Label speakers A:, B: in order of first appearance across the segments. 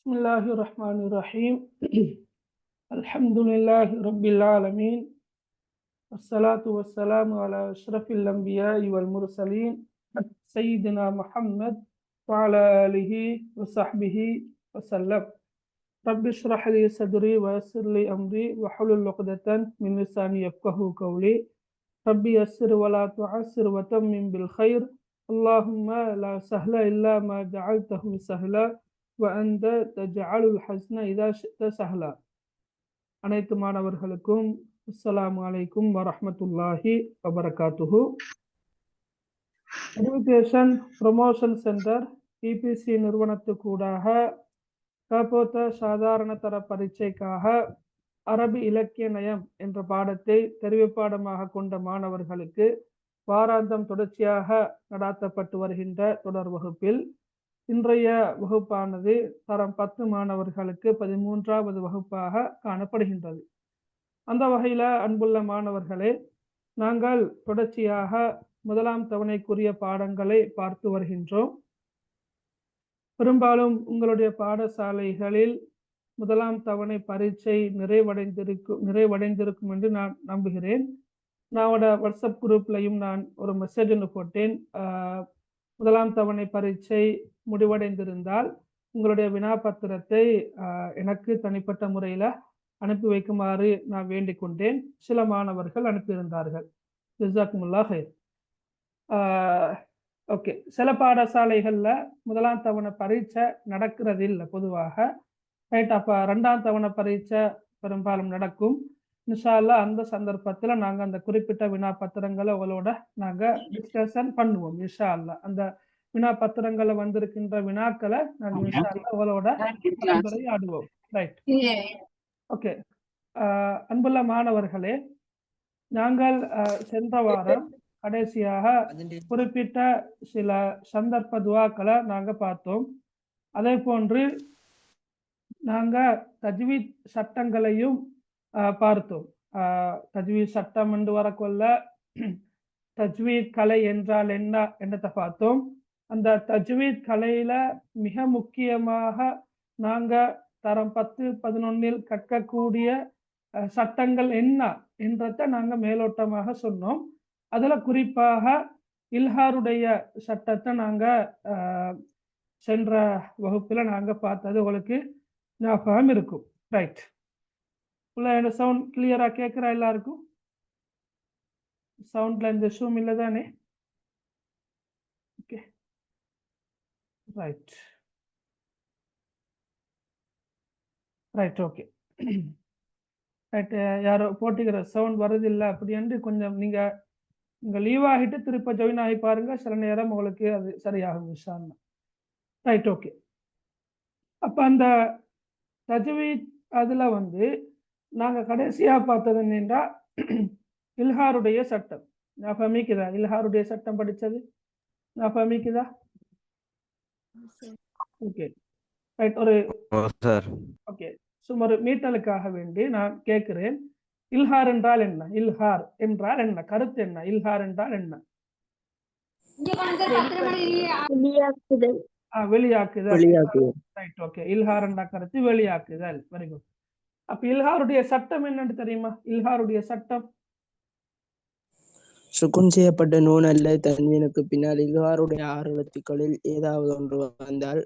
A: Bismillahirrahmanirrahim. Alhamdulillahi Rabbil Alameen. Wassalatu wassalamu ala ashrafil anbiya'i wal mursaleen. Sayyidina Muhammad wa ala alihi wa sahbihi wa sallam. Rabbi shrah li sadri wa yassir li amri wa hlul 'uqdatan min lisani yafqahu qawli. Rabbi yassir wa la tu'assir wa tammim bil khair. Allahumma la sahla illa ma ja'altahu sahla wa anta taj'alul hazna idha shi'ta sahla. அனைத்து மாணவர்களுக்கும் அஸ்ஸலாமு அலைக்கும் வரஹ்மத்துல்லாஹி வபரகாத்துஹு. Education promotion centre EPC நிறுவனத்துக்கூடாக காப்போத்த சாதாரண தர பரீட்சைக்காக அரபி இலக்கிய நயம் என்ற பாடத்தை தெரிவுப்பாடமாக கொண்ட மாணவர்களுக்கு வாராந்தம் தொடர்ச்சியாக நடாத்தப்பட்டு வருகின்ற தொடர் வகுப்பில் இன்றைய வகுப்பானது தரம் 10 மாணவர்களுக்கு 13வது வகுப்பாக காணப்படுகின்றது. அந்த வகையில் அன்புள்ள மாணவர்களே, நாங்கள் தொடர்ச்சியாக முதலாம் தவணைக்குரிய பாடங்களை பார்த்து வருகின்றோம். பெரும்பாலும் உங்களுடைய பாடசாலைகளில் முதலாம் தவணை பரீட்சை நிறைவடைந்திருக்கும் என்று நான் நம்புகிறேன். நான் வாட்ஸ்அப் குரூப்லையும் நான் ஒரு மெசேஜ் ஒன்று போட்டேன். முதலாம் தவணை பரீட்சை முடிவடைந்திருந்தால் உங்களுடைய வினாபத்திரத்தை எனக்கு தனிப்பட்ட முறையில் அனுப்பி வைக்குமாறு நான் வேண்டிக் கொண்டேன். சில மாணவர்கள் அனுப்பியிருந்தார்கள். ஜஸாக்குமுல்லாஹ் ஹைர். ஓகே, சில பாடசாலைகளில் முதலாம் தவணை பரீட்சை நடக்கிறது இல்லை பொதுவாக. ரைட், அப்போ 2ஆம் தவணை பரீட்சை பெரும்பாலும் நடக்கும். இன்ஷா அல்லாஹ் அந்த சந்தர்ப்பத்தில் நாங்கள் அந்த குறிப்பிட்ட வினாபத்திரங்களை உங்களோட நாங்கள் டிஸ்கஷன் பண்ணுவோம். இன்ஷா அல்லாஹ் அந்த வினாபத்திரங்களை வந்திருக்கின்ற வினாக்களை நாங்கள் இன்ஷா அல்லாஹ் உங்களோட கலந்துரையாடுவோம். Right, okay. அன்புள்ள மாணவர்களே, நாங்கள் சென்ற வாரம் கடைசியாக குறிப்பிட்ட சில சந்தர்ப்ப துவாக்களை நாங்கள் பார்த்தோம். அதே போன்று நாங்கள் தஜ்வீத் சட்டங்களையும் பார்த்தோம். தஜ்வீத் சட்டம் என்று வரக்கொள்ள தஜ்வீத் கலை என்றால் என்ன என்றதை பார்த்தோம். அந்த தஜ்வீத் கலையில மிக முக்கியமாக நாங்கள் தரம் 10-11 கற்கக்கூடிய சட்டங்கள் என்ன என்றதை நாங்கள் மேலோட்டமாக சொன்னோம். அதில் குறிப்பாக இல்ஹாருடைய சட்டத்தை நாங்கள் சென்ற வகுப்பில் நாங்கள் பார்த்தது உங்களுக்கு ஞாபகம் இருக்கும். ரைட், உள்ள சவுண்ட் கிளியரா கேட்குறா எல்லாருக்கும்? சவுண்ட்ல இந்த இஷ்யூம் இல்லை தானே? Okay, right right, okay right. யாரோ போட்டிக்கிற சவுண்ட் வருதில்லை அப்படின்ட்டு கொஞ்சம் நீங்கள் லீவ் ஆகிட்டு திருப்ப ஜாயின் ஆகி பாருங்க. சில நேரம் உங்களுக்கு அது சரியாகும் இன்ஷா அல்லாஹ். Right, okay. அப்போ அந்த தஜ்வீத் அதில் நாங்கள் கடைசியாக பார்த்தது என்னென்றா இல்ஹாருடைய சட்டம். நான் ஃபமிக்குதா? இல்ஹாருடைய சட்டம் படித்தது நான் ஃபமிக்குதா? Okay, right. ஓகே, சுமார் மீட்டலுக்காக வேண்டி நான் கேட்கிறேன், இல்ஹார் என்றால் என்ன? இல்ஹார் என்றால் என்ன? கருத்து என்ன? இல்ஹார் என்றால் என்ன? வெளியாக்குதல். Right, okay. இல்ஹார் என்ற கருத்து வெளியாக்குதல். Very good. அப்ப இல்ஹாருடைய சட்டம் என்னன்னு தெரியுமா? இல்ஹாருடைய சட்டம்
B: சுக்குன் செய்யப்பட்ட நூன் அல்ல தன்வீனுக்கு பின்னால் இல்ஹாருடைய 6 எழுத்துக்களில் ஏதாவது ஒன்று வந்தால்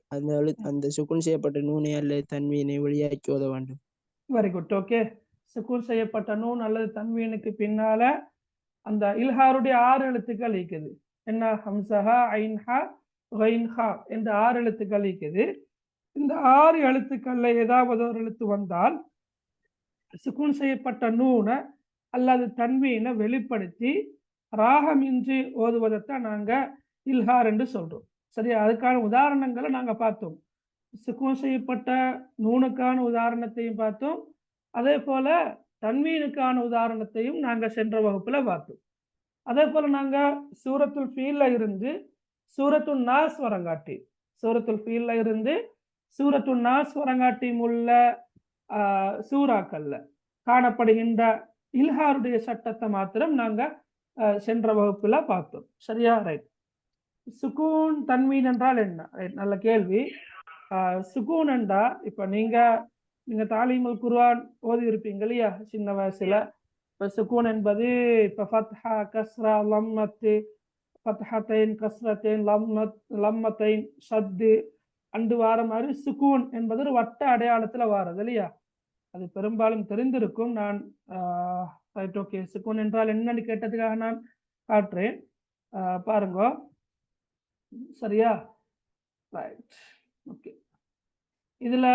B: அந்த சுக்குன் செய்யப்பட்ட நூனை அல்லது தன்வீனை வெளியாக்கி ஓத வேண்டும்.
A: Very good, okay. சுக்குன் செய்யப்பட்ட நூன் அல்லது தன்வீனுக்கு பின்னால அந்த இல்ஹாருடைய 6 எழுத்துக்கள் இருக்குது. என்ன? ஹம்சஹா, ஐன்ஹா, கைன்ஹா என்ற 6 எழுத்துக்கள் இருக்குது. இந்த 6 எழுத்துக்கள்ல ஏதாவது ஒரு எழுத்து வந்தால் சுக்குன் செய்யப்பட்ட நூனை அல்லது தன்வீனை வெளிப்படுத்தி ராகமின்றி ஓதுவதைத்தான் நாங்கள் இல்ஹார் என்று சொல்றோம். சரியா? அதுக்கான உதாரணங்களை நாங்கள் பார்த்தோம். சுக்குன் செய்யப்பட்ட நூனுக்கான உதாரணத்தையும் பார்த்தோம். அதே போல தன்வீனுக்கான உதாரணத்தையும் நாங்கள் சென்ற வகுப்புல பார்த்தோம். அதே போல நாங்கள் சூரத்துல் ஃபீல்ல இருந்து சூரத்துல் நாஸ் வரங்காட்டி சூரத்துல் நாஸ் வரங்காட்டி உள்ள சூறாக்கள்ல காணப்படுகின்ற இல்ஹாருடைய சட்டத்தை மாத்திரம் நாங்கள் சென்ற வகுப்புல பார்த்தோம். சரியா? ரைட். சுக்கூன் தன்வீன் என்றால் என்ன? ரைட், நல்ல கேள்வி. சுகூனண்டா இப்ப நீங்க தாலீமுல் குர்ஆன் ஓதி இருப்பீங்க இல்லையா சின்ன வயசுல. இப்ப சுகூன் என்பது இப்ப ஃபத்ஹா, கஸ்ரா, லம்மத்து, ஃபத்ஹத்தைன், கஸ்ரத்தைன், லம்மத்தைன், ஷத்து அண்டு வார மாதிரி சுகூன் என்பது ஒரு வட்ட அடையாளத்துல வாரது இல்லையா. அது பெரும்பாலும் தெரிந்திருக்கும். நான் ரைட் ஓகே சுகூன் என்றால் என்னன்னு கேட்டதுக்காக நான் காட்டுறேன். பாருங்க சரியா. Right okay. இதுல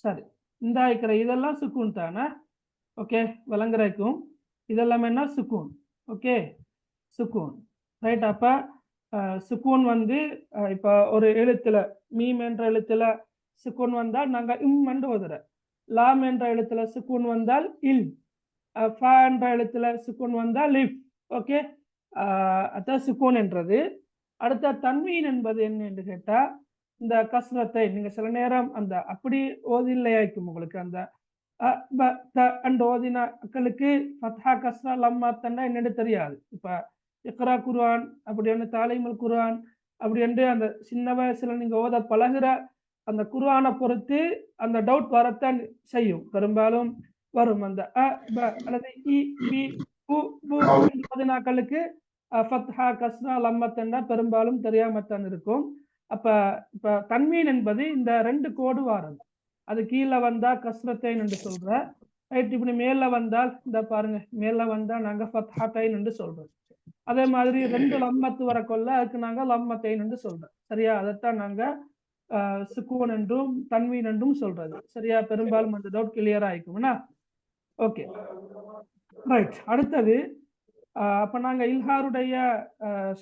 A: சரி இந்த இருக்கிற இதெல்லாம் சுக்கூன் தானே. ஓகே விளங்குறக்கும் இதெல்லாம் என்ன சுக்கூன். Okay சுக்கூன் right. அப்ப சுக்கூன் வந்து இப்ப ஒரு எழுத்துல மீம் என்ற எழுத்துல சுக்கூன் வந்தால் நாங்க இம் என்று ஓதுற. லாம் என்ற எழுத்துல சுக்கூன் வந்தால் இல். ஃபா என்ற எழுத்துல சுக்கூன் வந்தால் லிஃப். ஓகே அதான் சுக்கூன் என்றது. அடுத்த தன்வீன் என்பது என்ன என்று கேட்டா இந்த கஸ்ரத்தை நீங்க சில நேரம் அந்த அப்படி ஓதில்லையாய்க்கும் உங்களுக்கு அந்த அண்ட் ஓதினாக்களுக்கு ஃபத்ஹா கஸ்ரா லம்மா தண்டா என்னன்னு தெரியாது. இப்ப இக்ரா குர்ஆன் அப்படி ஒன்று தாலீமுல் குர்ஆன் அப்படி என்று அந்த சின்ன வயசுல நீங்க ஓத பழகுற அந்த குர்ஆனை பொறுத்து அந்த டவுட் வரத்தான் செய்யும். பெரும்பாலும் வரும் அந்த அல்லது இ பி ஓதினாக்களுக்கு ஃபத்ஹா கஸ்ரா லம்மா தண்டா பெரும்பாலும் தெரியாமத்தான் இருக்கும். அப்ப இப்ப தன்வீன் என்பது இந்த ரெண்டு கோடு வாரம். அது கீழே வந்தா கஸ்ரத்தைன் என்று சொல்ற. ரைட். இப்படி மேல வந்தால் இந்த பாருங்க மேல வந்தா நாங்க ஃபத்ஹத்தைன் என்று சொல்றோம். அதே மாதிரி ரெண்டு லம்மத்து வரக்கொள்ள அதுக்கு நாங்க லம்மத்தைன் என்று சொல்றோம். சரியா. அதைத்தான் நாங்க சுக்கூன் என்றும் தன்வீன் என்றும் சொல்றது. சரியா. பெரும்பாலும் அந்த டவுட் கிளியர் ஆயிக்கும்னா ஓகே ரைட். அடுத்தது அப்ப நாங்க இல்ஹாருடைய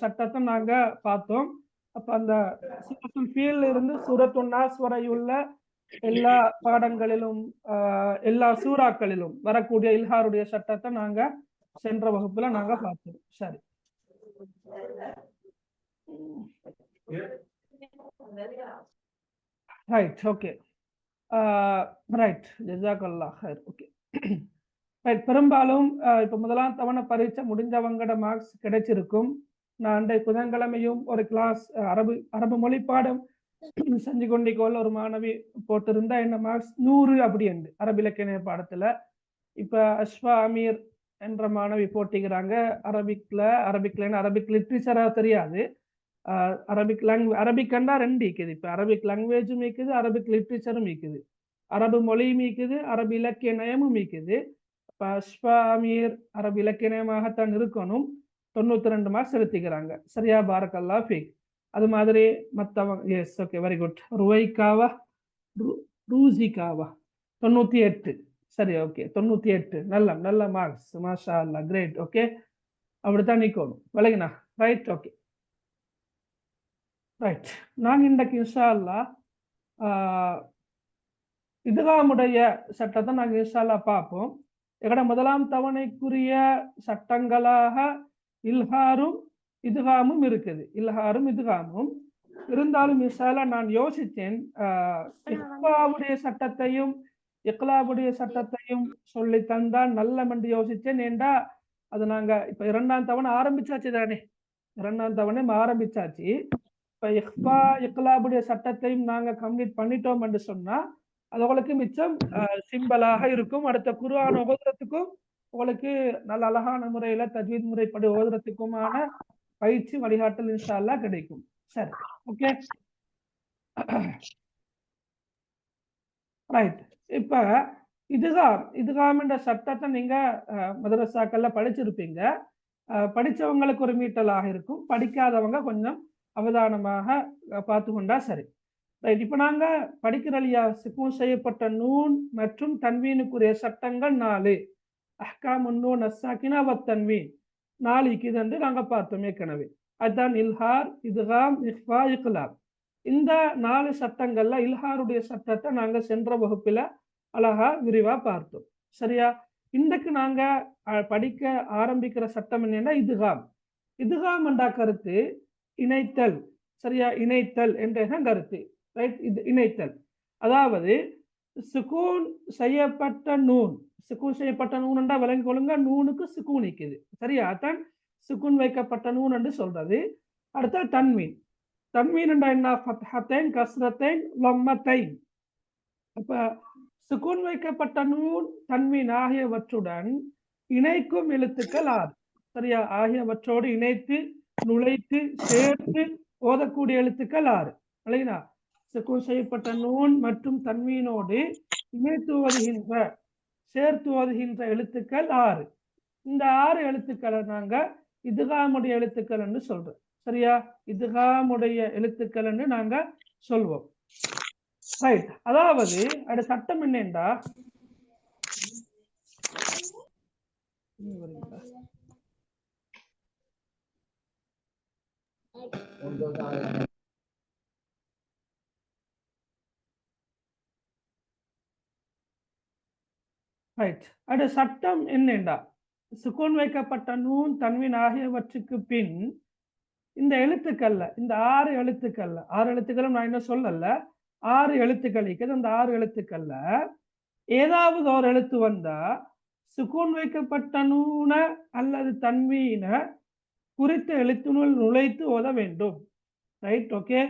A: சட்டத்தை நாங்க பார்த்தோம். அப்ப அந்த சூரத்துல் ஃபீல் இருந்து சூரத்துன் நாஸ் வரையுள்ள எல்லா பாடங்களிலும் எல்லா சூறாக்களிலும் வரக்கூடிய இல்ஹாருடைய சட்டத்தை நாங்க சென்ற வகுப்புல நாங்க பார்த்தோம். சரி ரைட் ஓகே ரைட் ஜஸாக்கல்லாஹ் ஹைர். Okay right. பெரும்பாலும் இப்ப முதலாம் தவணை பரீட்சை முடிஞ்சவங்கட மார்க்ஸ் கிடைச்சிருக்கும். நான் அன்றைய புதன்கிழமையும் ஒரு கிளாஸ் அரபு மொழி பாடம் செஞ்சு கொண்டிக்கோள் ஒரு மாணவி போட்டிருந்தா என்ன மார்க்ஸ் 100 அப்படி என்று அரபு இலக்கிய பாடத்துல. இப்ப அஷ்வா அமீர் என்ற மாணவி போட்டிக்கிறாங்க அரபிக் லிட்ரேச்சரா தெரியாது. அரபிக் கண்டா ரெண்டு இருக்குது. இப்ப அரபிக் லாங்குவேஜும் இருக்குது, அரபிக் லிட்ரேச்சரும் இருக்குது, அரபு மொழியும் இருக்குது, அரபு இலக்கிய நயமும் இருக்குது. இப்ப அஷ்வா அமீர் அரபு இலக்கிய நயமாகத்தான் இருக்கணும். 92 மார்க்ஸ் எடுத்துக்கிறாங்க. சரியா. பாரக்கல்லா ஃபீக். அது மாதிரி மற்றவங்க எஸ் ஓகே வெரி குட். ரூசிகாவா 98. சரி ஓகே 98 நல்ல மார்க்ஸ் மாஷா அல்லா கிரேட். ஓகே அப்படித்தான் நிக்கணும் விலகினா. Right okay right. நாங்கள் இன்றைக்கு இன்ஷா அல்லா இதுகாமுடைய சட்டத்தை நாங்கள் இன்ஷா அல்லா பார்ப்போம். எங்கட முதலாம் தவணைக்குரிய சட்டங்களாக இல்ஹாரும் இதுகாமும் இருக்குது. இல்ஹாரும் இதுகாமும் இருந்தாலும் இன்ஷால்லா நான் யோசித்தேன் இக்லாவுடைய சட்டத்தையும் சொல்லி தந்தால் நல்லம் என்று யோசித்தேன். ஏண்டா அது நாங்க இப்ப 2ஆம் தவணை ஆரம்பிச்சாச்சு தானே. 2ஆம் தவணை ஆரம்பிச்சாச்சு. இப்ப இக்லாவுடைய சட்டத்தையும் நாங்க கம்ப்ளீட் பண்ணிட்டோம் என்று சொன்னா அது உங்களுக்கு மிச்சம் சிம்பிளாக இருக்கும். அடுத்த குர்ஆன் ஓதுறதுக்கும் உங்களுக்கு நல்ல அழகான முறையில தஜ்வீத் முறைப்படி ஓதுறதுக்குமான பயிற்சி வழிகாட்டல் இன்ஷா அல்லாஹ் கிடைக்கும். சரி ஓகே ரைட். இப்ப இதுகாம் என்ற சட்டத்தை நீங்க மதரசாக்கள்ல படிச்சிருப்பீங்க. படிச்சவங்களுக்கு ஒரு மீட்டலாக இருக்கும், படிக்காதவங்க கொஞ்சம் அவதானமாக பார்த்து கொண்டா சரி. ரைட். இப்ப நாங்க படிக்கிற இல்லையா சுக்கூன் செய்யப்பட்ட நூன் மற்றும் தன்வீனுக்குரிய சட்டங்கள் 4. அஹ்காமுன் நூன் அஸ்ஸாகினா வத் தன்வீன் 4 இருக்குது என்று நாங்க பார்த்தோம் ஏற்கனவே. அதுதான் இல்ஹார், இத்காம், இஃபா, இக்லாப். இந்த 4 சட்டங்கள்ல இல்ஹாருடைய சட்டத்தை நாங்க சென்ற வகுப்புல அழகா விரிவா பார்த்தோம். சரியா. இன்றைக்கு நாங்க படிக்க ஆரம்பிக்கிற சட்டம் என்னன்னா இதுகாம். இதுகாம் என்ற கருத்து இணைத்தல். சரியா. இணைத்தல் என்ற கருத்து. ரைட். இது இணைத்தல் அதாவது சுக்கூன் செய்யப்பட்ட நூன் என்றா விளங்கி கொள்ளுங்க. நூனுக்கு சுக்கூன் இருக்குது. சரியா. அதான் சுக்குன் வைக்கப்பட்ட நூன் என்று சொல்றது. அடுத்த தன்வீன். தன்வீன் என்றா என்ன? ஃபத்ஹத்தைன், கஸ்ரத்தைன், லம்மத்தைன். அப்ப சுக்குன் வைக்கப்பட்ட நூன், தன்வீன் ஆகியவற்றுடன் இணைக்கும் எழுத்துக்கள் 6. சரியா? ஆகியவற்றோடு இணைத்து, நுழைத்து, சேர்த்து ஓதக்கூடிய எழுத்துக்கள் 6. இல்லைங்களா? சுக்குன் செய்யப்பட்ட நூன் மற்றும் தன்வீனோடு இணைத்து ஓதுகின்ற, சேர்த்து ஓதுகின்ற எழுத்துக்கள் 6. இந்த 6 எழுத்துக்களை நாங்க இத்காமுடைய எழுத்துக்கள் என்று சொல்றோம். சரியா? இத்காமுடைய எழுத்துக்கள் என்று நாங்க சொல்வோம். ரைட். அதாவது அது சட்டம் என்னண்டா, ரைட், அது சட்டம் என்னண்டா, சுக்கூன் வைக்கப்பட்ட நூன், தன்வீன் ஆகியவற்றுக்கு பின் இந்த எழுத்துக்கள்ல, இந்த 6 எழுத்துக்கள்ல, 6 எழுத்துக்களும் நான் என்ன சொல்லல, 6 எழுத்துக்கள் இருக்குது. அந்த 6 எழுத்துக்கள்ல ஏதாவது ஒரு எழுத்து வந்தா சுக்கூன் வைக்கப்பட்ட நூன அல்லது தன்வீன குறித்த எழுத்தினுள் நுழைத்து ஓத வேண்டும். Right, okay.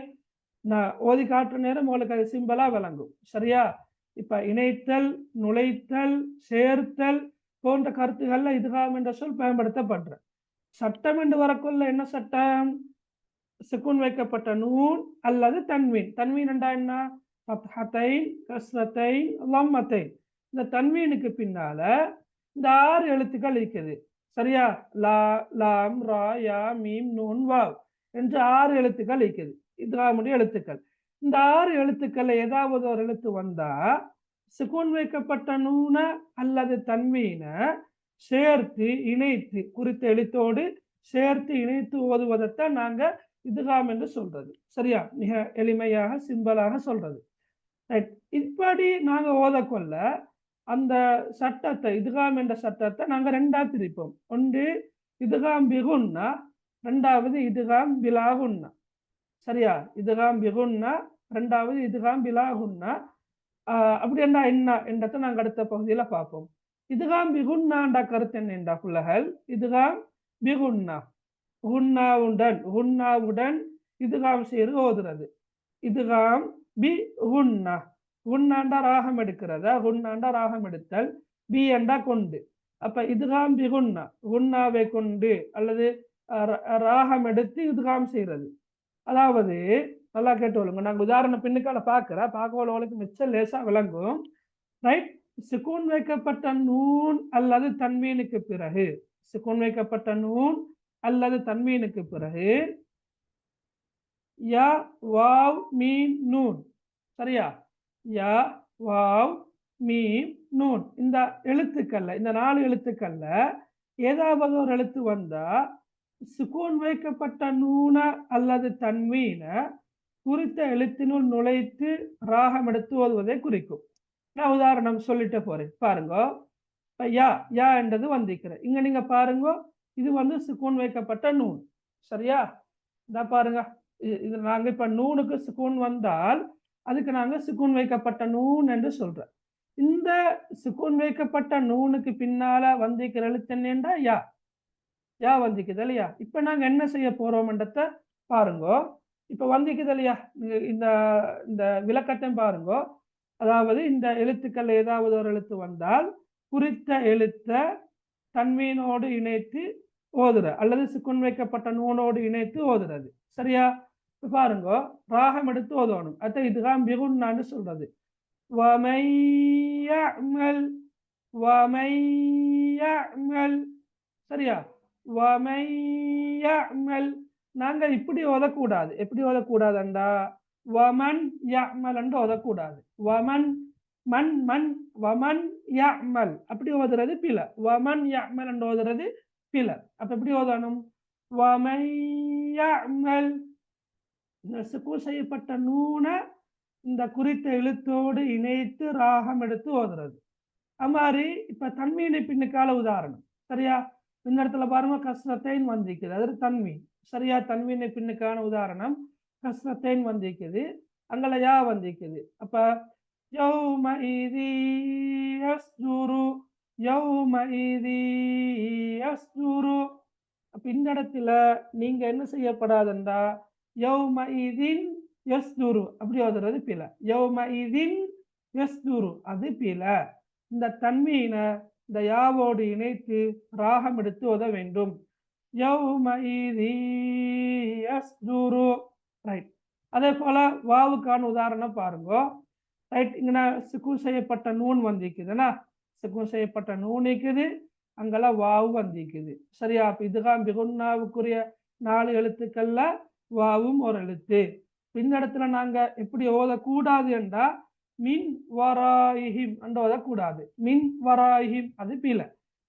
A: நான் ஓதி காட்டுற நேரம் உங்களுக்கு அது சிம்பிளா விளங்கும். சரியா? இப்ப இணைத்தல், நுழைத்தல், சேர்த்தல் போன்ற கருத்துக்கள்ல இத்காம் என்ற சொல் பயன்படுத்தப்படுற. சட்டம் என்று வரக்குள்ள என்ன சட்டம்? சுக்கூன் வைக்கப்பட்ட நூன் அல்லது தன்வீன். தன்வீன் என்றா என்ன? ஃபத்ஹத்தைன், கஸ்ரத்தைன், லம்மத்தைன். இந்த தன்வீனுக்கு பின்னால இந்த 6 எழுத்துக்கள் இருக்குது. சரியா? லா, லாம், ரா, யா, மீம், நூன், வாவ் என்று 6 எழுத்துக்கள் இருக்குது. இத்காமுடைய எழுத்துக்கள். இந்த 6 எழுத்துக்கள் ஏதாவது ஒரு எழுத்து வந்தா சுக்கூன் வைக்கப்பட்ட நூன அல்லது தன்வீன சேர்த்து இணைத்து, குறித்த எழுத்தோடு சேர்த்து இணைத்து ஓதுவதைத்தான் நாங்க இத்காம் என்று சொல்றது. சரியா? மிக எளிமையாக, சிம்பிளாக சொல்றது. ரைட். இப்படி நாங்க ஓதக்கொள்ள அந்த சட்டத்தை, இத்காம் என்ற சட்டத்தை நாங்க 2ஆ பிரிப்போம். ஒன்று இத்காம் பிகுன்னா, 2வது இத்காம் பிலாகுன்னா. சரியா? இத்காம் பிகுன்னா, 2வது இத்காம் பிலாகுன்னா. அப்படி என்ன என்றதை நாங்க அடுத்த பகுதியில பார்ப்போம். இத்காம் பிகுன்னாண்ட கருத்து என்னண்டா புள்ளகள்? இத்காம் பிகுன்னா, குன்னாவுடன் இத்காம் செய்து ஓதுறது. இத்காம் பி குன்னா, குன்னாண்டா ராகம் எடுக்கிறதா, குன்னாண்டா ராகம் எடுத்தல், பி என்றா கொண்டு. அப்ப இத்காம் பி குன்னா, குன்னாவை கொண்டு அல்லது ராகம் எடுத்து இத்காம் செய்யறது. அதாவது நல்லா கேட்டுக்கொள்ளுங்க. நாங்க உதாரணம் பின்னுக்கால பார்க்கறவங்களுக்கு மிச்சம் லேசா விளங்கும். ரைட். சுக்கூன் வைக்கப்பட்ட நூன் அல்லது தன்வீனுக்கு பிறகு, சுக்கூன் வைக்கப்பட்ட நூன் அல்லது தன்வீனுக்கு பிறகு யா, வாவ், மீம், நூன். சரியா? யா, வாவ், மீம், நூன். இந்த எழுத்துக்கள்ல, இந்த 4 எழுத்துக்கள்ல ஏதாவது ஒரு எழுத்து வந்தா சுக்கூன் வைக்கப்பட்ட நூன அல்லது தன்வீன குறித்த எழுத்தினுள் நுழைத்து ராகம் எடுத்து ஓதுவதை குறிக்கும். நான் உதாரணம் சொல்லிட்டு போறேன், பாருங்க. யா, யா என்றது வந்திருக்கிறேன். இங்க நீங்க பாருங்க, இது வந்து சுக்கூன் வைக்கப்பட்ட நூன். சரியா? இதா பாருங்க, இது நாங்க இப்ப நூனுக்கு சுக்கூன் வந்தால் அதுக்கு நாங்க சுக்கூன் வைக்கப்பட்ட நூன் என்று சொல்றோம். இந்த சுக்கூன் வைக்கப்பட்ட நூனுக்கு பின்னால வந்திருக்கிற எழுத்து என்னண்டா யா. யா வந்திக்குது இல்லையா? இப்ப நாங்க என்ன செய்ய போறோம்ன்றத பாருங்க. இப்ப வந்திக்குது இல்லையா? இந்த இந்த விளக்கத்தை பாருங்க. அதாவது இந்த எழுத்துக்கள் ஏதாவது ஒரு எழுத்து வந்தால் குறித்த எழுத்த தன்வீனோடு இணைத்து ஓதுற அல்லது சுக்கூன் வைக்கப்பட்ட நூனோடு இணைத்து ஓதுறது. சரியா? பாருங்க, ராகம் எடுத்து ஓதணும். அத இத்காம் பிகுன்னான்னு சொல்றது. வமையஅமல், வமையஅமல். சரியா? வமையஅமல். நாங்க இப்படி ஓதக்கூடாது. எப்படி ஓதக்கூடாதுண்டா, வமன் யஅமல் என்று ஓதக்கூடாது. வமன், மன், மன், வமன் யஅமல் அப்படி ஓதுறது பில. வமன் யஅமல் என்று ஓதுறது பில. அப்ப எப்படி ஓதணும்? வமையஅமல். சுக்கூன் செய்யப்பட்ட நூன இந்த குறித்த எழுத்தோடு இணைத்து ராகம் எடுத்து ஓதுறது. அது மாதிரி இப்ப தன்வீனை பின்னுக்கால உதாரணம். சரியா? இந்த இடத்துல பாருங்க, கஸ்ரத்தைன் வந்திருக்குது, அது தன்வீன். சரியா? தன்வீனை பின்னுக்கான உதாரணம் கஸ்ரத்தைன் வந்திருக்குது, அங்கல யா வந்திருக்குது. அப்ப யௌமஇதி யஸ்ஜுரு, யௌமஇதி யஸ்ஜுரு. அப்ப பின்னடத்துல நீங்க என்ன செய்யப்படாதுண்டா யௌமஇதின் யஸ்துரு அப்படி ஓதுறது பில. யௌமஇதின் யஸ்துரு அது பில. இந்த தன்வீனை இந்த யாவோடு இணைத்து ராகம் எடுத்து ஓத வேண்டும். யௌமஇதி யஸ்துரு. ரைட். அதே போல வாவுக்கான உதாரணம் பாருங்க. ரைட். இங்கே சுக்கூன் செய்யப்பட்ட நூன் வந்திக்குதுன்னா சுக்கூன் செய்யப்பட்ட நூன் இருக்குது, அங்கெல்லாம் வாவு வந்திக்குது. சரியா? அப்ப இதுகாம் பிகுன்னாவுக்குரிய 4 எழுத்துக்கள்ல வாவும் ஒரு எழுத்து. பின்னடத்துல நாங்க எப்படி ஓதக்கூடாது என்றா மின் வராயிஹிம் என்று ஓதக்கூடாது. மின் வராயிஹிம் அது பில.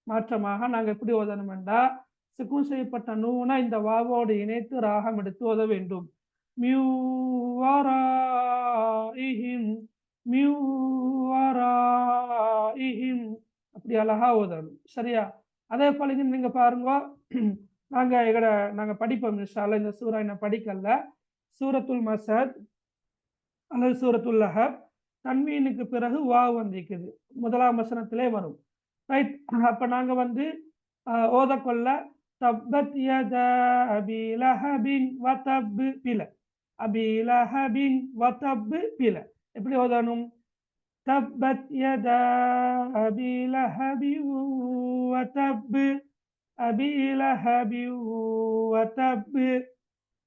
A: மாற்றமாக நாங்க எப்படி ஓதணும் என்றா சுக்கூன் செய்யப்பட்ட நூனை இந்த வாவோடு இணைத்து ராகம் எடுத்து ஓத வேண்டும். மியூ வராயிஹிம் மியூ வராயிஹிம் அப்படி அழகா ஓதணும். சரியா? அதே போல நீங்க பாருங்க, நாங்க படிப்போம் இன்ஷாஅல்லாஹ். இந்த சூரா என்ன படிக்கல. சூரத்துல் மஸத் அல்லது சூரத்துல் லஹப் தன்வீனுக்கு பிறகு வாவ் வந்திருக்குது. முதலாம் வசனத்திலே வரும். ரைட். அப்ப நாங்க ஓதக்கொள்ள தப்பத் யதா அபி லஹபின் வதப் பில. அபி லஹபின் வதப் பில. எப்படி ஓதணும்? தப்பத் யதா அபி லஹபின் வதப் அபி லஹபின் வதப்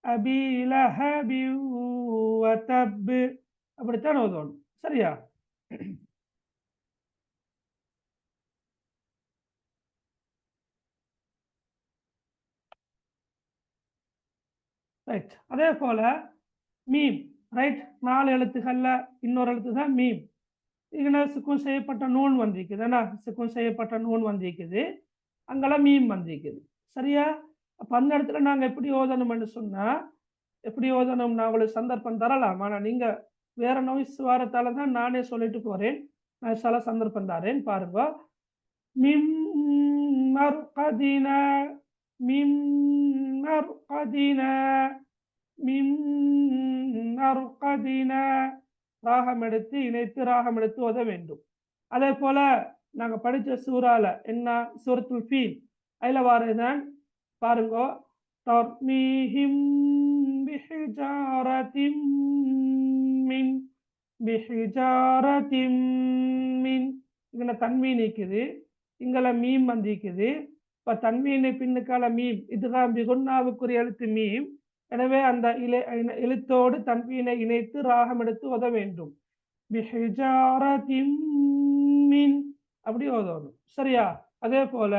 A: அபி லஹபின் வதப் அப்படித்தான் ஓதணும். சரியா? ரைட். அதே போல மீம். ரைட். 4 எழுத்துக்கள்ல இன்னொரு எழுத்து தான் மீம். இங்கே சுக்கூன் செய்யப்பட்ட நூன் வந்திருக்குதுன்னா சுக்கூன் செய்யப்பட்ட நூன் வந்திருக்குது, அங்கெல்லாம் மீம் வந்திருக்குது. சரியா? அப்போ அந்த இடத்துல நாங்கள் எப்படி ஓதணும்னு சொன்னால் எப்படி ஓதணும் நான் உங்களுக்கு சந்தர்ப்பம் தரலாம். ஆனால் நீங்கள் வேற நோய்ஸ் வாரத்தால தான் நானே சொல்லிட்டு போகிறேன். நான் சில சந்தர்ப்பம் தரேன் பாருங்க. மிம் மர்கதினா மிம் மர்கதினா மிம் மர்கதினா ராகம் எடுத்து இணைத்து ராகம் எடுத்து ஓத வேண்டும். அதே போல நாங்க படிச்ச சூறால என்ன சூரத்துல் ஃபீல் அதுல வாரதான் பாருங்க. தர்மீஹிம் பிஹிஜாரத்தின் மின் பிஹிஜாரத்தின் மின். இங்க தன்வீன் இருக்குது, இங்கல மீம் வந்திருக்குது. இப்ப தன்வீனை பின்னுக்கால மீம் இதுதான் பிகுன்னாவுக்குரிய எழுத்து மீம். எனவே அந்த எழுத்தோடு தன்வீனை இணைத்து ராகம் எடுத்து ஓத வேண்டும். பிஹிஜாரத்தின் மின் அப்படி ஓதணும். சரியா? அதே போல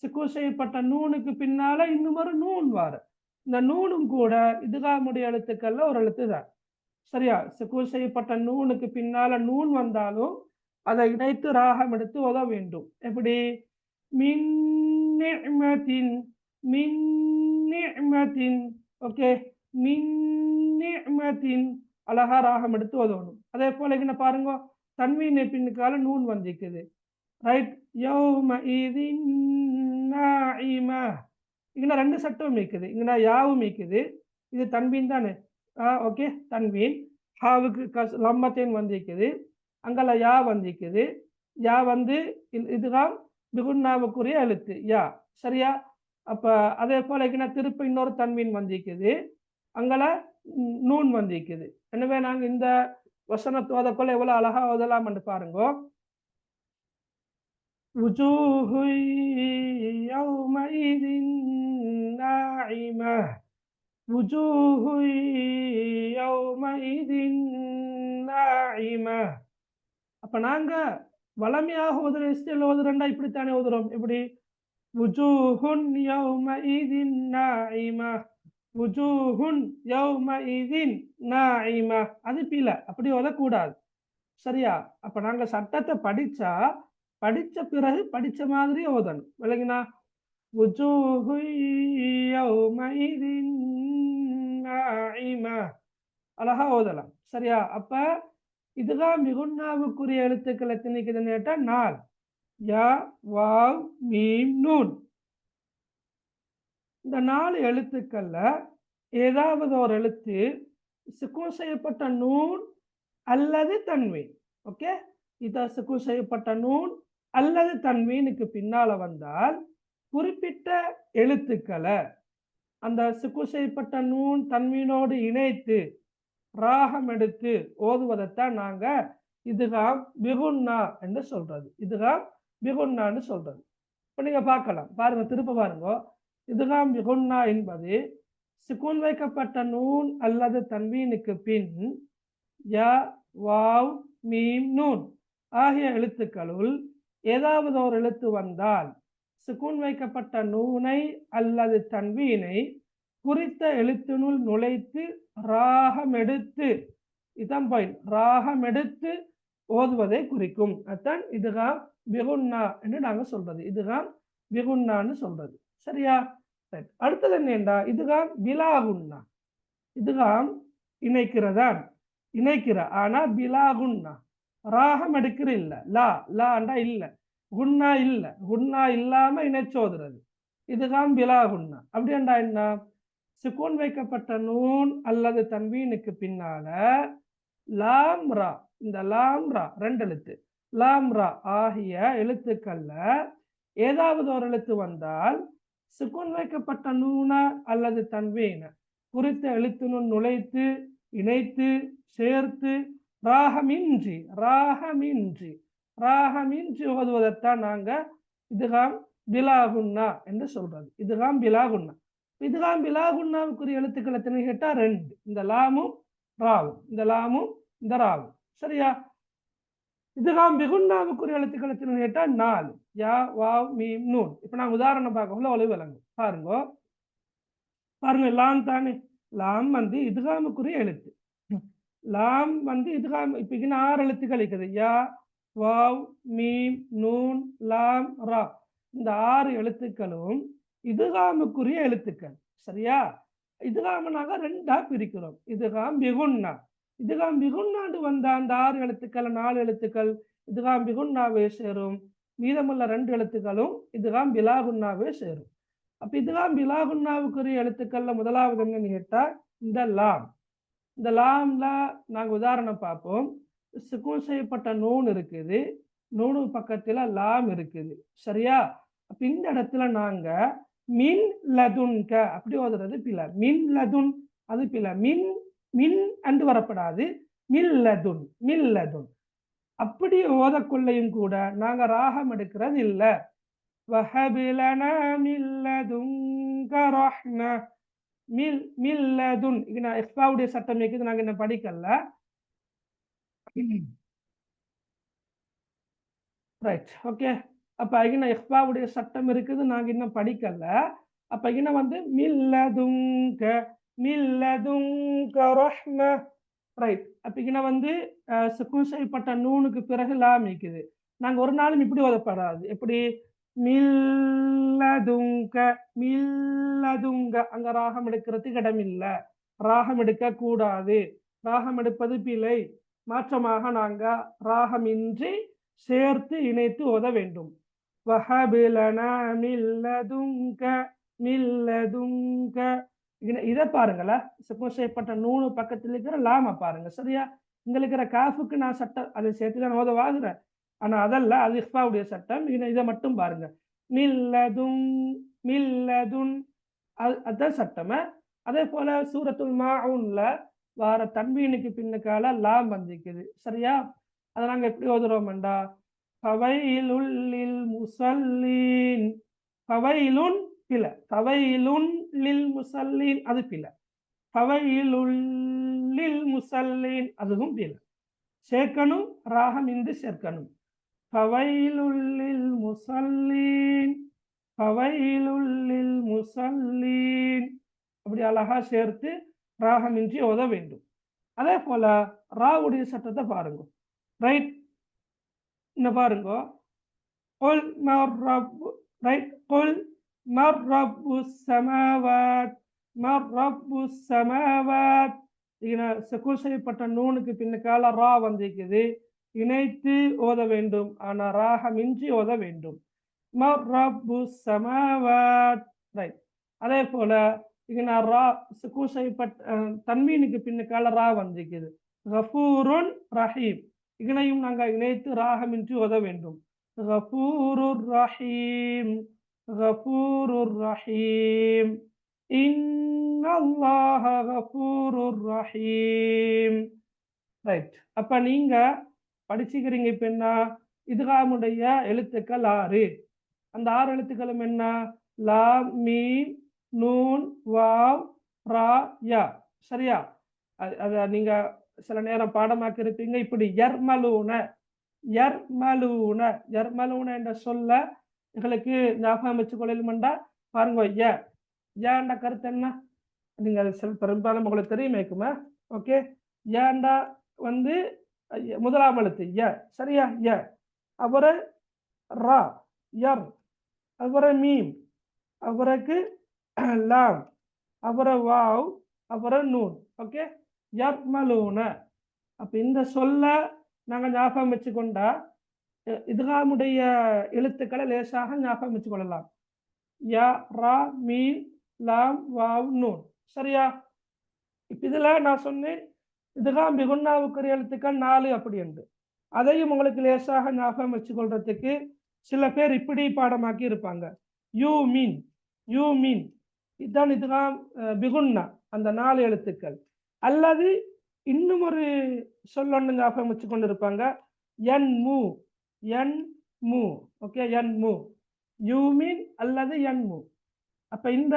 A: சுக்கூன் செய்யப்பட்ட நூனுக்கு பின்னால இன்னும் ஒரு நூன் வார. இந்த நூனும் கூட இதுகாமுடைய எழுத்துக்கள்ல ஒரு எழுத்து தான். சரியா? சுக்கூன் செய்யப்பட்ட நூனுக்கு பின்னால நூன் வந்தாலும் அதை இணைத்து ராகம் எடுத்து ஓத வேண்டும். எப்படி? மின் நிஅமத்தின் மின் நிஅமத்தின். ஓகே. மின் நிஅமத்தின் அழகா ராகம் எடுத்து ஓதணும். அதே போல இங்க பாருங்க, தன்வீனை பின்னுக்கால நூன் வந்திருக்குது. ரைட். யௌமஇதின் நாஇமா. இங்க 2 சட்டம் இருக்குது. இங்க யாவும் இருக்குது. இது தன்வீன் தானே? ஓகே. தன்வீன். ஹாவுக்கு லம்மத்தேன் வந்திருக்குது, அங்கல யா வந்திருக்குது. யா இதுதான் பிகுன்னாவுக்குரிய எழுத்து யா. சரியா? அப்ப அதே போல இங்க திருப்ப இன்னொரு தன்வீன் வந்திருக்குது, அங்கல நூன் வந்திருக்குது. எனவே நாங்க இந்த வசனத்தை ஓதக்கொள்ள எவ்வளவு அழகா ஓதலாம் என்று பாருங்க. வுஜூஹு யௌமஇதின் நாஇமா வுஜூஹு யௌமஇதின் நாஇமா. அப்ப நாங்க வளமையாக ஓதுற ஸ்டைல் ஓதுறோம்டா இப்படித்தானே ஓதுறோம். எப்படி? வுஜூஹுன் யௌமஇதின் நாஇமா வுஜூஹுன் யௌமஇதின் நாஇமா அது பில. அப்படி ஓதக்கூடாது. சரியா? அப்ப நாங்க சட்டத்தை படிச்ச பிறகு படிச்ச மாதிரி ஓதணும். விளங்கினா? வுஜூஹு யௌமஇதின் நாஇமா அழகா ஓதலாம். சரியா? அப்ப இதுதான் மிகுன்னாவுக்குரிய எழுத்துக்கள் எத்தனைக்குதுன்னு கேட்டா 4. Yeah wow meme noon. இந்த 4 எழுத்துக்கள்ல ஏதாவது ஒரு எழுத்து சுக்கூன் செய்யப்பட்ட நூன் அல்லது தன்வீன். ஓகே. இத சுக்கூன் செய்யப்பட்ட நூன் அல்லது தன்வீனுக்கு பின்னால வந்தால் குறிப்பிட்ட எழுத்துக்களை அந்த சுக்குன் செய்யப்பட்ட நூன் தன்வீனோடு இணைத்து ராகம் எடுத்து ஓதுவதைத்தான் நாங்க இதுகாம் பிகுன்னா என்று சொல்றது. இதுகாம் பிகுன்னான்னு சொல்றது. இப்ப நீங்க பார்க்கலாம், பாருங்க, திருப்ப பாருங்க. இதுகாம் பிகுன்னா என்பது சுக்குன் வைக்கப்பட்ட நூன் அல்லது தன்வீனுக்கு பின் யா, வாவ், மீம், நூன் ஆகிய எழுத்துக்களுள் ஏதாவது ஒரு எழுத்து வந்தால் சுக்குன் வைக்கப்பட்ட நூனை அல்லது தன்வீனை குறித்த எழுத்தினுள் நுழைத்து ராகம் எடுத்து, இதான் பாயிண்ட், ராகம் எடுத்து ஓதுவதை குறிக்கும். அதான் இதுகாம் பிகுன்னா என்று நாங்க சொல்றது. இதுகாம் பிகுன்னான்னு சொல்றது. சரியா? அடுத்தது என்னண்டா, இதுகாம் பிலாகுன்னா. இதுகாம் இணைக்கிறதான், இணைக்கிற, ஆனா பிலாகுன்னா ராகம் எடுக்கிற இல்ல, லா லாண்டா இல்ல, குன்னா இல்ல, குன்னா இல்லாம இணைச்சோதுறது. இதுதான் பிலாகுன்னா. அப்படின்டா என்ன, சுக்கூன் வைக்கப்பட்ட நூன் அல்லது தன்வீனுக்கு பின்னால லாம் ரா, இந்த லாம் ரா ரெண்டு எழுத்து, லாம் ரா ஆகிய எழுத்துக்கள்ல ஏதாவது ஒரு எழுத்து வந்தால் சுக்கூன் வைக்கப்பட்ட நூன அல்லது தன்வீன குறித்த எழுத்தினுள் நுழைத்து இணைத்து சேர்த்து ராகமின்றி ராகமின்றி ராகமின்றி ஓதுவதைத்தான் நாங்க இதுகாம் பிலாகுன்னா என்று சொல்றது. இதுகாம் பிலாகுன்னா. இதுகாம் பிலாகுன்னாவுக்குரிய எழுத்துக்கள் எத்தனை கேட்டா ரெண்டு, இந்த லாமும் ராவும், இந்த லாமும் இந்த ராவும். சரியா? இதுகாம் பிகுன்னாவுக்குரிய எழுத்துக்கள் எத்தனை கேட்டா நாலு, யா, வாவ், மீம், நூன். இப்ப நான் உதாரணம் பார்க்கல ஒளி விளங்கும். பாருங்க, பாருங்க, லாம் தானே, லாம் வந்து இதுகாமுக்குரிய எழுத்து. லாம் வந்து இதுகாம், இப்ப இங்க 6 எழுத்துக்கள் இருக்குது, யா, வாவ், மீம், நூன், லாம், ரா. இந்த 6 எழுத்துக்களும் இதுகாமுக்குரிய எழுத்துக்கள். சரியா? இதுகாம நாங்க ரெண்டா பிரிக்கிறோம். இதுகாம் பிகுன்னா. இதுகாம் பிகுன்னாண்டு வந்த அந்த 6 எழுத்துக்கள் 4 எழுத்துக்கள் இதுகாம் பிகுன்னாவே சேரும். மீதமுள்ள 2 எழுத்துக்களும் இதுகாம் பிலாகுன்னாவே சேரும். அப்ப இதுகாம் பிலாகுன்னாவுக்குரிய எழுத்துக்கள்ல முதலாவது என்னன்னு கேட்டா இந்த லாம். இந்த லாம்ல நாங்க உதாரணம் பார்ப்போம். சுக்கூன் செய்யப்பட்ட நூன் இருக்குது, நூனு பக்கத்துல லாம் இருக்குது. சரியா? அப்ப இந்த இடத்துல நாங்க மின் லதுன்க அப்படி ஓதுறது பில, மின் லதுன் அது பில, மின் மின் அண்டு வரப்படாது, மில் லதுன், மில் லதுன். அப்படி ஓதக்குள்ளையும் கூட நாங்க ராகம் எடுக்கிறது இல்ல. வஹபிலனா மின் லதுன்க ரஹ்ம, மில் மில்லதுன். இங்க எக்ஸ்பாவுடைய சட்டம் இருக்குது, நாங்க என்ன படிக்கல. Right, okay. அப்ப இங்க எக்ஸ்பாவுடைய சட்டம் இருக்குது, நாங்க இன்னும் படிக்கல. அப்ப இங்க வந்து மில்லதுன்க மில்லதுன்க ரஹ்ம. ரைட். அப்ப இங்க வந்து சுக்கூன் செய்யப்பட்ட நூனுக்கு பிறகு லாம் இருக்குது. நாங்க ஒரு நாளும் இப்படி ஓதப்படாது. எப்படி? மில்லதுங்க மில்லதுங்க. அங்க ராகம் எடுக்கிறதுக்கு இடம் இல்ல, ராகம் எடுக்க கூடாது, ராகம் எடுப்பது பிழை. மாற்றமாக நாங்க ராகமின்றி சேர்த்து இணைத்து ஓத வேண்டும். வஹபிலனா மில்லதுங்க மில்லதுங்க. இதை பாருங்களா, சுக்கூன் செய்யப்பட்ட நூனு பக்கத்தில் இருக்கிற லாம பாருங்க. சரியா? இங்க இருக்கிற காஃபுக்கு நான் சட்டம் அதை சேர்த்துதான் ஓத வாங்குறேன், ஆனா அதல்ல, அது இஃபாவுடைய சட்டம். இதை மட்டும் பாருங்க, மில்லதுன் மில்லதுன், அதுதான் சட்டம். அதே போல சூரத்துல் மாஊன்ல வார தன்வீனுக்கு பின்னுக்கால லாம் வந்திருக்குது. சரியா? அதை நாங்க எப்படி ஓதுறோம்டா, ஃபவைலுல் லில் முஸல்லீன், ஃபவைலுன் பில, ஃபவைலுன் லில் முஸல்லீன் அது பில, ஃபவைலுல் லில் முஸல்லீன் அதுவும் பில. சேர்க்கணும், ராகம் இன்று சேர்க்கணும். ஃபவைலுல் லில் முஸல்லீன், ஃபவைலுல் லில் முஸல்லீன். அப்படி அழகா சேர்த்து ராகமின்றி ஓத வேண்டும். அதே போல ராவுடைய சட்டத்தை பாருங்க. ரைட், என்ன பாருங்க, குல் மர் ரப்பு, ரைட், குல் மர் ரப்புஸ் ஸமாவாத், மர் ரப்புஸ் ஸமாவாத். சுக்கூன் செய்யப்பட்ட நூனுக்கு பின்னுக்கால ரா வந்திருக்குது, இணைத்து ஓத வேண்டும், ஆனா ராகமின்றி ஓத வேண்டும். மர் ரப்புஸ் ஸமாவாத். ரைட். அதே போல இங்க ரா சுக்கூன் செய்யப்பட்ட தன்வீனுக்கு பின்னுக்கால ரா வந்திருக்குது, கஃபூருன் ரஹீம். இதனையும் நாங்கள் இணைத்து ராகமின்றி ஓத வேண்டும். கஃபூருர் ரஹீம், கஃபூருர் ரஹீம். இன்னல்லாஹ கஃபூருர் ரஹீம். ரைட். அப்ப நீங்க படிச்சுக்கிறீங்க. இப்ப என்ன? இத்காமுடைய எழுத்துக்கள் 6. அந்த 6 எழுத்துக்களும் என்ன? லாம், மீம், நூன், வாவ், ரா, யா. சரியா? அத நீங்க சில நேரம் பாடமாக்கி இருப்பீங்க. இப்படி யர்மலூன யர்மலூன யர்மலூன என்ற சொல்ல எங்களுக்கு ஞாபகம் வச்சு கொள்ளலுமெண்டா பாருங்க. ஏண்ட கருத்து என்ன? நீங்க பெரும்பாலும் உங்களுக்கு தெரியுமேக்குமா? ஓகே. ஏண்டா வந்து முதலாம் எழுத்து ய. சரியா? ய. அப்புறம் ரா, யர், அப்புறம் மீம், அப்புறக்கு லாம், அப்புறம் வாவ், அப்புறம் நூன். ஓகே. யர்மலூன. அப்ப இந்த சொல்ல நாங்க ஞாபகம் வச்சுக்கொண்டா இத்காமுடைய எழுத்துக்களை லேசாக ஞாபகம் வச்சு கொள்ளலாம். யா, ரா, மீம், லாம், வாவ், நூன். சரியா? இப்ப இதுல நான் சொன்னேன் இத்காம் பிகுன்னாவுக்குரிய எழுத்துக்கள் 4 அப்படி என்று. அதையும் உங்களுக்கு லேசாக ஞாபகம் வச்சு கொள்றதுக்கு சில பேர் இப்படி பாடமாக்கி இருப்பாங்க. யூ மீன், யூ மீன், இதுதான் இத்காம் பிகுன்னா, அந்த 4 எழுத்துக்கள். அல்லது இன்னும் ஒரு சொல்லொன்னு ஞாபகம் வச்சு கொண்டு இருப்பாங்க. என் மூ, என் மூ. ஓகே. என் மூ, யூ மீன் அல்லது என் மூ. அப்ப இந்த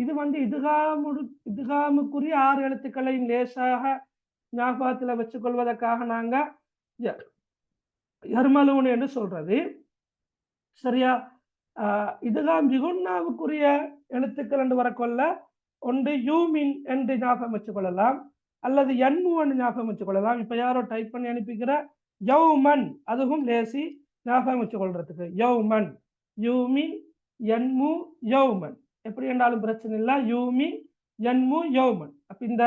A: இது வந்து இத்காமுக்குரிய 6 எழுத்துக்களை லேசாக ஞாபகத்துல வச்சுக் கொள்வதற்காக நாங்க யர்மலூன் என்று சொல்றது. சரியா? இதுதான் பிகுன்னாவுக்குரிய எழுத்துக்கள் என்று வரக்கொள்ள ஒன்று யூமின் என்று ஞாபகம் வச்சுக் கொள்ளலாம், அல்லது என்மு என்று ஞாபகம் வச்சுக் கொள்ளலாம். இப்ப யாரோ டைப் பண்ணி அனுப்பிக்கிற யௌமன், அதுவும் லேசி ஞாபகம் வச்சுக் கொள்றதுக்கு. யௌமன், யூமின், என்மு, யௌமன். எப்படி என்றாலும் பிரச்சனை இல்லை. யூமி, என்மு, யௌமன். அப்ப இந்த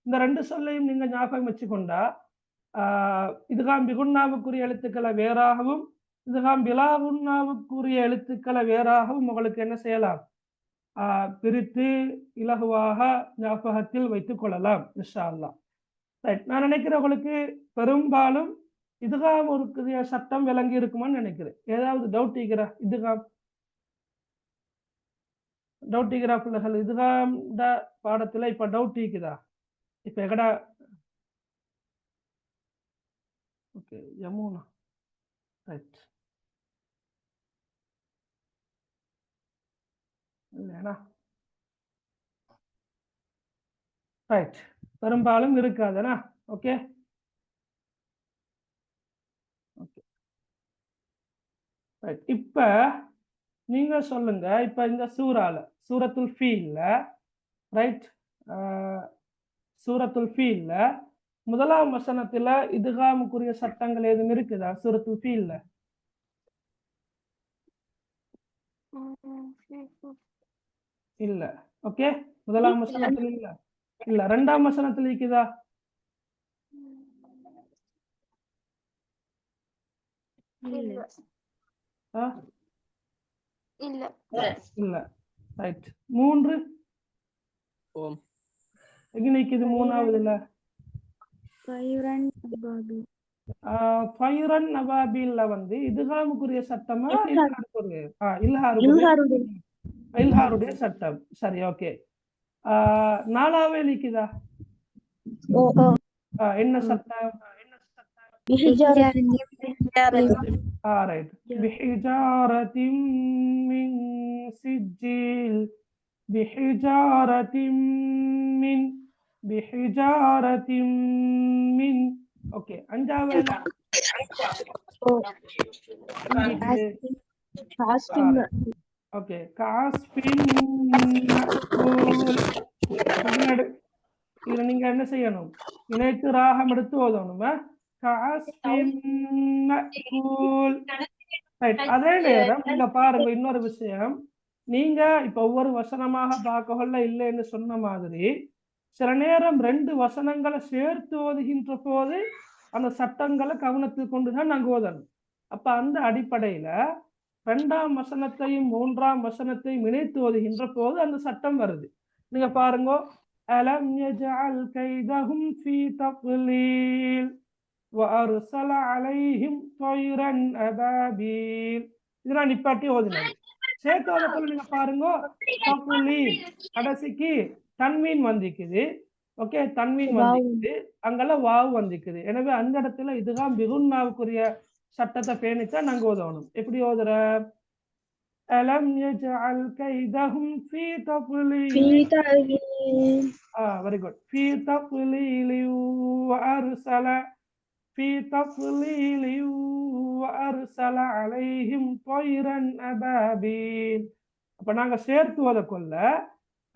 A: 2 சொல்லையும் நீங்க ஞாபகம் வச்சுக்கொண்டா இதுகாம் பிகுன்னாவுக்குரிய எழுத்துக்களை வேறாகவும் இதுகாம் பிலாகுன்னாவுக்குரிய எழுத்துக்களை வேறாகவும் உங்களுக்கு என்ன செய்யலாம்? பிரித்து இலகுவாக ஞாபகத்தில் வைத்துக் கொள்ளலாம் இன்ஷா அல்லாஹ். ரைட். நான் நினைக்கிறேன் உங்களுக்கு பெரும்பாலும் இதுகாம் ஒரு சட்டம் விளங்கி இருக்குமான்னு நினைக்கிறேன். ஏதாவது டவுட் ஈக்கிறா? இதுகாம் டவுட் ஈக்கிறா பிள்ளைகள்? இதுகாம் பாடத்துல இப்ப டவுட் ஈக்குதா? இப்ப எங்கடா? ஓகே. யமுனா. ரைட். இல்லையா? ரைட். பெரும்பாலும் இருக்காதுனா? ஓகே. ஓகே. ரைட். இப்ப நீங்க சொல்லுங்க. இப்ப இந்த சூரத்துல் ஃபீல்ல, ரைட், சூரத்துல் ஃபீல்ல முதலாம் வசனத்துல இத்காமுக்குரிய சட்டங்கள் எதுவும் இருக்குதா? சூரத்துல் ஃபீல்ல இல்ல. ஓகே. முதலாம் வசனத்துல இல்ல. இல்ல. 2ஆம் வசனத்துல இருக்குதா? இல்ல. ரைட். 3 எங்க நிக்குது? 3ஆவதுல ஃபைரன் நவாபில்ல வந்து இத்காமுக்குரிய சட்டமா இல்ஹாருடைய சட்டம். சரி. ஓகே. 4ஆவே நிக்குதா? என்ன சட்டம்? ரைட். பிஹிஜாரத்தின் மின் சிஜ்ஜில், பிஹிஜாரத்தின் மின். ஓகே. 5ஆவது ஓகே. காஸ்பின் மஅகூல். இதுல நீங்க என்ன செய்யணும்? இணைத்து ராகம் எடுத்து ஓதணும். காஸ்பின் மஅகூல். ரைட். அதே நேரம் நீங்க பாருங்க இன்னொரு விஷயம். நீங்க இப்ப ஒவ்வொரு வசனமாக பார்க்கல இல்லைன்னு சொன்ன மாதிரி சில நேரம் 2 வசனங்களை சேர்த்து ஓதுகின்ற போது அந்த சட்டங்களை கவனத்தில் கொண்டுதான் நாங்க ஓதணும். அப்ப அந்த அடிப்படையில 2ஆம் வசனத்தையும் 3ஆம் வசனத்தையும் இணைத்து ஓதுகின்ற போது அந்த சட்டம் வருது. நீங்க பாருங்க. அலம் யஜஅல் கைதஹும் ஃபீ தக்லீல் வஅர்ஸல அலைஹிம் தைரன் அபாபீல். இதெல்லாம் நிப்பாட்டி ஓதுனது. சேர்த்து ஓதக்குள்ள நீங்க பாருங்க தஃலீல் கடைசிக்கு தன்வீன் வந்திக்குது. ஓகே, தன்வீன் வந்திக்குது, அங்கெல்லாம் வாவு வந்திக்குது. எனவே அந்த இடத்துல இதுதான் பிகுன்னாவுக்குரிய சட்டத்தை பேணிச்சா நாங்க ஓதணும். எப்படி ஓதுற? அலம் யஜ்அல் கைதஹும் ஃபீ தஃலீல். Very good. ஃபீ தஃலீல் வஅர்ஸல ஃபீ தஃலீல் வஅர்ஸல அலைஹிம் தைரன் அபாபீல். அப்ப நாங்க சேர்த்து ஓதக்கொள்ள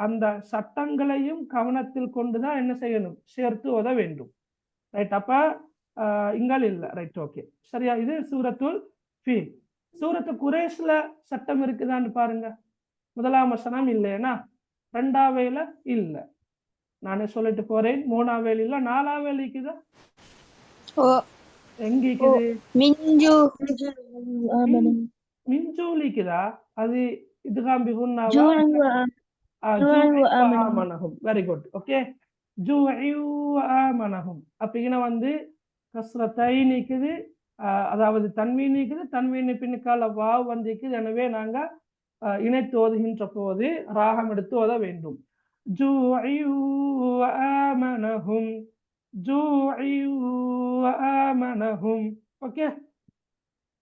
A: அந்த சட்டங்களையும் கவனத்தில் கொண்டுதான் என்ன செய்யணும்? சேர்த்து ஓத வேண்டும். ரைட்? அப்ப இங்கால் இல்ல. ரைட், ஓகே, சரியா? இது சூரத்துல் ஃபீல். சூரத்து குரேஷ்ல சட்டம் இருக்குதான்னு பாருங்க. முதலாம் வசனம் இல்லைன்னா ரெண்டாவேல இல்ல. நானே சொல்லிட்டு போறேன். மூணாவேல இல்ல. நாலாவேல இருக்குதா? எங்க இருக்குது? மிஞ்சூலிக்குதா? அது இதுகாம் பிகுன்னாவா? Very good. ஓகே, அப்ப இங்க வந்து கஸ்ரத்தை நீக்குது, அதாவது தன்வீன் நீக்குது, தன்வீன் பின்னுக்கால வாவ் வந்திக்குது. எனவே நாங்க இணைத்து ஓதுகின்ற போது ராகம் எடுத்து ஓத வேண்டும். ஓகே,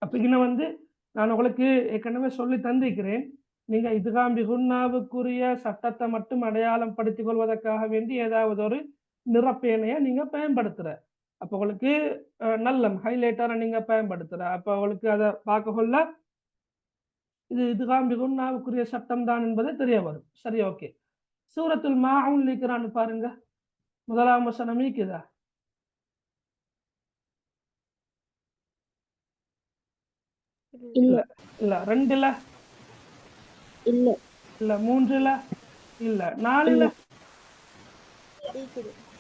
A: அப்ப இங்க வந்து நான் உங்களுக்கு ஏற்கனவே சொல்லி தந்திருக்கிறேன். நீங்க இதுகாம் பிகுன்னாவுக்குரிய சட்டத்தை மட்டும் அடையாளம் படுத்திக் கொள்வதற்காக வேண்டி ஏதாவது ஒரு நிறப்பேனைய நீங்க பயன்படுத்துற, அப்ப உங்களுக்கு நல்ல ஹைலைட்டரை நீங்க பயன்படுத்துற, அப்ப உங்களுக்கு அதை பார்க்க கொள்ள இது இதுகாம் பிகுன்னாவுக்குரிய சட்டம் தான் என்பது தெரிய வரும். சரி, ஓகே. சூரத்துல் மாஊன் இருக்கிறான்னு பாருங்க. முதலாம் வசனம் இருக்குதா? இல்ல. இல்ல. ரெண்டுல இல்ல. இல்ல. மூன்றுல இல்ல. நாலுல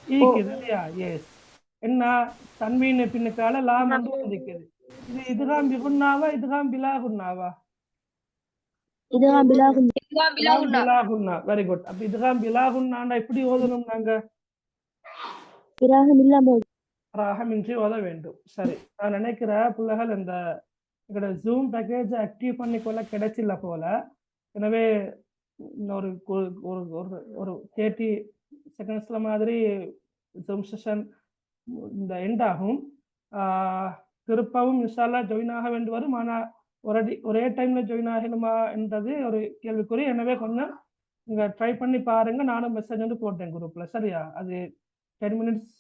A: இருக்குது இல்லையா? எஸ். என்ன? தன்வீன் பின்னுக்கால லாம் வந்து வந்திருக்குது. இது இதுகாம் பிகுன்னாவா இதுகாம் பிலாகுன்னாவா? பிலாகுன்னா. Very good. அப்ப இதுகாம் பிலாகுன்னாண்டா எப்படி ஓதணும்? நாங்க ராகமின்றி ஓத வேண்டும். சரி, நான் நினைக்கிற பிள்ளைகள் இந்த எங்களோட ஜூம் பேக்கேஜ் ஆக்டிவ் பண்ணிக்கொள்ள கிடைச்சில்ல போல. எனவே இன்னொரு ஒரு 30 செகண்ட்ஸ்ல மாதிரி ஜூம் செஷன் இந்த எண்ட் ஆகும். திருப்பவும் இன்ஷால்லா ஜாயின் ஆக வேண்டி வரும். ஆனால் ஒரே டைம்ல ஜாயின் ஆகணுமா என்றது ஒரு கேள்விக்குறி. எனவே கொஞ்சம் நீங்க ட்ரை பண்ணி பாருங்க. நானும் மெசேஜ் வந்து போட்டேன் குரூப்ல. சரியா? அது 10 minutes